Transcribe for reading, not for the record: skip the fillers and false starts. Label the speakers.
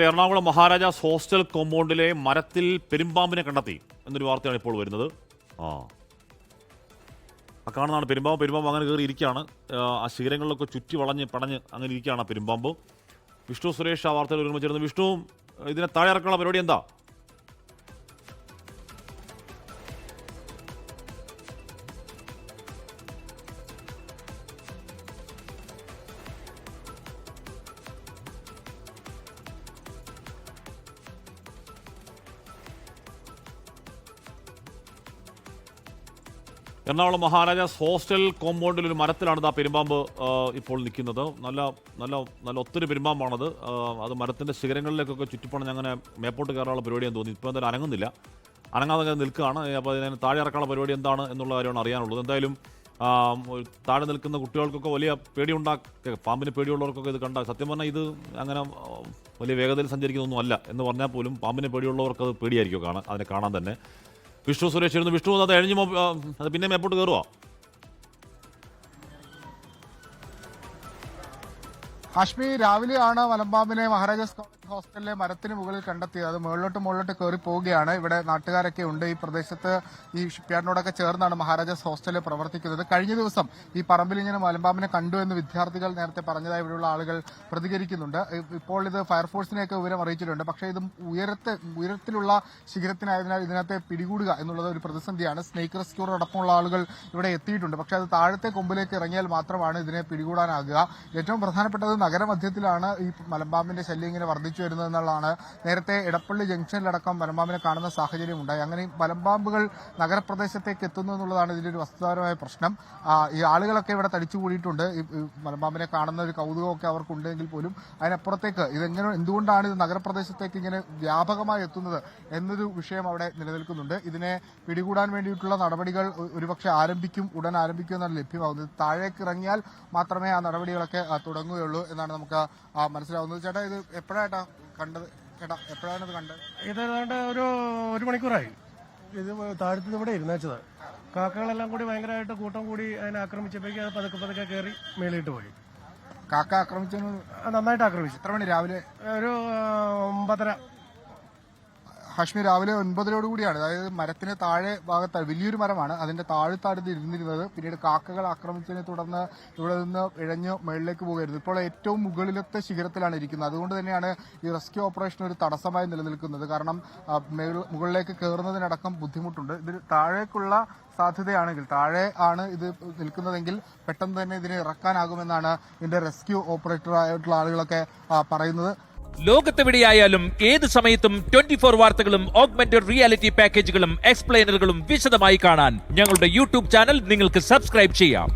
Speaker 1: Ernakulam Maharajas hostel കോമ്പൗണ്ടിലെ മരത്തിൽ പെരുമ്പാമ്പിനെ കണ്ടെത്തി എന്നൊരു വാർത്തയാണ് ഇപ്പോൾ വരുന്നത്. ആ കാണുന്നതാണ് പെരുമ്പാമ്പ് അങ്ങനെ കയറി ഇരിക്കുകയാണ്. ആ ശിഖരങ്ങളിലൊക്കെ ചുറ്റി വളഞ്ഞ് പടഞ്ഞ് അങ്ങനെ ഇരിക്കുകയാണ് ആ പെരുമ്പാമ്പ്. വിഷ്ണു സുരേഷ് ആ വാർത്തയിൽ ഒരുമിച്ചിരുന്നു. വിഷ്ണു, ഇതിനെ താഴെ ഇറക്കാനുള്ള പരിപാടി എന്താ? എറണാകുളം മഹാരാജാസ് ഹോസ്റ്റൽ കോമ്പൗണ്ടിൽ ഒരു മരത്തിലാണ് ആ പെരുമ്പാമ്പ് ഇപ്പോൾ നിൽക്കുന്നത്. നല്ല നല്ല നല്ല ഒത്തിരി പെരുമ്പാമ്പാണത്. അത് മരത്തിൻ്റെ ശിഖരങ്ങളിലേക്കൊക്കെ ചുറ്റിപ്പണഞ്ഞ് അങ്ങനെ മേപ്പോട്ട് കയറാനുള്ള പരിപാടിയെന്ന് തോന്നി. ഇപ്പോൾ എന്തായാലും അനങ്ങുന്നില്ല, അനങ്ങാതെ നിൽക്കുകയാണ്. അപ്പോൾ അതിന് താഴെ ഇറക്കാനുള്ള പരിപാടി എന്താണ് എന്നുള്ള കാര്യമാണ് അറിയാനുള്ളത്. എന്തായാലും താഴെ നിൽക്കുന്ന കുട്ടികൾക്കൊക്കെ വലിയ പേടിയുണ്ടാക്കുക, പാമ്പിന് പേടിയുള്ളവർക്കൊക്കെ ഇത് കണ്ടാൽ, സത്യം പറഞ്ഞാൽ ഇത് അങ്ങനെ വലിയ വേഗതയിൽ സഞ്ചരിക്കുന്നൊന്നും അല്ല എന്ന് പറഞ്ഞാൽ പോലും പാമ്പിന് പേടിയുള്ളവർക്ക് അത് പേടിയായിരിക്കും അതിനെ കാണാൻ തന്നെ. വിഷ്ണു സുരേഷ് ആയിരുന്നു. വിഷ്ണു, അത് എഴിഞ്ഞ് അത് പിന്നെ മേപ്പോട്ട് കയറുക?
Speaker 2: ഹാഷ്മി, രാവിലെയാണ് മലമ്പാമ്പിനെ മഹാരാജാസ് ഹോസ്റ്റലിലെ മരത്തിന് മുകളിൽ കണ്ടെത്തിയത്. അത് മുകളിലോട്ട് കയറി പോവുകയാണ്. ഇവിടെ നാട്ടുകാരൊക്കെ ഉണ്ട്. ഈ പ്രദേശത്ത് ഈ ഷിപ്പ്യാർഡിനോടൊക്കെ ചേർന്നാണ് മഹാരാജാസ് ഹോസ്റ്റലിൽ പ്രവർത്തിക്കുന്നത്. കഴിഞ്ഞ ദിവസം ഈ പറമ്പിൽ ഇങ്ങനെ മലമ്പാമ്പിനെ കണ്ടു എന്ന് വിദ്യാർത്ഥികൾ നേരത്തെ പറഞ്ഞതായി ഇവിടെയുള്ള ആളുകൾ പ്രതികരിക്കുന്നുണ്ട്. ഇപ്പോൾ ഇത് ഫയർഫോഴ്സിനെയൊക്കെ വിവരം അറിയിച്ചിട്ടുണ്ട്. പക്ഷേ ഇത് ഉയരത്തിലുള്ള ശിഖരത്തിനായതിനാൽ ഇതിനകത്തെ പിടികൂടുക എന്നുള്ളത് ഒരു പ്രതിസന്ധിയാണ്. സ്നേക്ക് റെസ്ക്യൂർ അടക്കമുള്ള ആളുകൾ ഇവിടെ എത്തിയിട്ടുണ്ട്. പക്ഷേ അത് താഴത്തെ കൊമ്പിലേക്ക് ഇറങ്ങിയാൽ മാത്രമാണ് ഇതിനെ പിടികൂടാനാകുക. ഏറ്റവും പ്രധാനപ്പെട്ടത് നഗരമധ്യത്തിലാണ് ഈ മലമ്പാമ്പിന്റെ ശല്യം ഇങ്ങനെ വർദ്ധിച്ചു വരുന്നതെന്നുള്ളതാണ്. നേരത്തെ എടപ്പള്ളി ജംഗ്ഷനിലടക്കം മലമ്പാമ്പിനെ കാണുന്ന സാഹചര്യം ഉണ്ടായി. അങ്ങനെ മലമ്പാമ്പുകൾ നഗരപ്രദേശത്തേക്ക് എത്തുന്നു എന്നുള്ളതാണ് ഇതിന്റെ ഒരു വസ്തുതാപരമായ പ്രശ്നം. ഈ ആളുകളൊക്കെ ഇവിടെ തടിച്ചുകൂടിയിട്ടുണ്ട്. ഈ മലമ്പാമ്പിനെ കാണുന്ന ഒരു കൗതുകമൊക്കെ അവർക്കുണ്ടെങ്കിൽ പോലും അതിനപ്പുറത്തേക്ക് എന്തുകൊണ്ടാണ് ഇത് നഗരപ്രദേശത്തേക്ക് ഇങ്ങനെ വ്യാപകമായി എത്തുന്നത് എന്നൊരു വിഷയം അവിടെ നിലനിൽക്കുന്നുണ്ട്. ഇതിനെ പിടികൂടാൻ വേണ്ടിയിട്ടുള്ള നടപടികൾ ഒരുപക്ഷെ ഉടൻ ആരംഭിക്കും എന്നാണ് ലഭ്യമാകുന്നത്. താഴേക്ക് ഇറങ്ങിയാൽ മാത്രമേ ആ നടപടികളൊക്കെ തുടങ്ങുകയുള്ളൂ എന്നാണ് നമുക്ക് മനസ്സിലാവുന്നത്. ചേട്ടാ, ഇത് എപ്പോഴായിട്ടാ കണ്ടത്? ചേട്ടാ, എപ്പോഴാണ് ഇത് കണ്ടത്?
Speaker 3: ഇത് ഏതാണ്ട് ഒരു മണിക്കൂറായി. ഇത് താഴത്ത് ഇവിടെ ഇരുന്നേച്ചത്. കാക്കകളെല്ലാം കൂടി ഭയങ്കരമായിട്ട് കൂട്ടം കൂടി അതിനെ ആക്രമിച്ചപ്പോഴേക്കും അത് പതുക്കെ കയറി മേളിയിട്ട് പോയി.
Speaker 2: കാക്ക ആക്രമിച്ചു?
Speaker 3: നന്നായിട്ട് ആക്രമിച്ചു.
Speaker 2: എത്ര മണി? രാവിലെ
Speaker 3: ഒരു 9:30.
Speaker 2: ഹാഷ്മി, രാവിലെ 9 കൂടിയാണ്. അതായത് മരത്തിന് താഴെ ഭാഗത്ത് വലിയൊരു മരമാണ്, അതിന്റെ താഴത്താടുത്ത് ഇരുന്നിരുന്നത്. പിന്നീട് കാക്കകൾ ആക്രമിച്ചതിനെ തുടർന്ന് ഇവിടെ നിന്ന് ഇഴഞ്ഞ് മുകളിലേക്ക് പോകുമായിരുന്നു. ഇപ്പോൾ ഏറ്റവും മുകളിലത്തെ ശിഖരത്തിലാണ് ഇരിക്കുന്നത്. അതുകൊണ്ട് തന്നെയാണ് ഈ റെസ്ക്യൂ ഓപ്പറേഷൻ ഒരു തടസ്സമായി നിലനിൽക്കുന്നത്. കാരണം മുകളിലേക്ക് കയറുന്നതിനടക്കം ബുദ്ധിമുട്ടുണ്ട്. ഇതിൽ താഴേക്കുള്ള സാധ്യതയാണെങ്കിൽ, താഴെ ആണ് ഇത് നിൽക്കുന്നതെങ്കിൽ പെട്ടെന്ന് തന്നെ ഇതിനെ ഇറക്കാനാകുമെന്നാണ് ഇതിന്റെ റെസ്ക്യൂ ഓപ്പറേറ്ററായിട്ടുള്ള ആളുകളൊക്കെ പറയുന്നത്.
Speaker 4: ലോകത്തെവിടെയായാലും ഏത് സമയത്തും 24 വാർത്തകളും ഓഗ്മെന്റഡ് റിയാലിറ്റി പാക്കേജുകളും എക്സ്പ്ലെയിനറുകളും വിശദമായി കാണാൻ ഞങ്ങളുടെ യൂട്യൂബ് ചാനൽ നിങ്ങൾക്ക് സബ്സ്ക്രൈബ് ചെയ്യാം.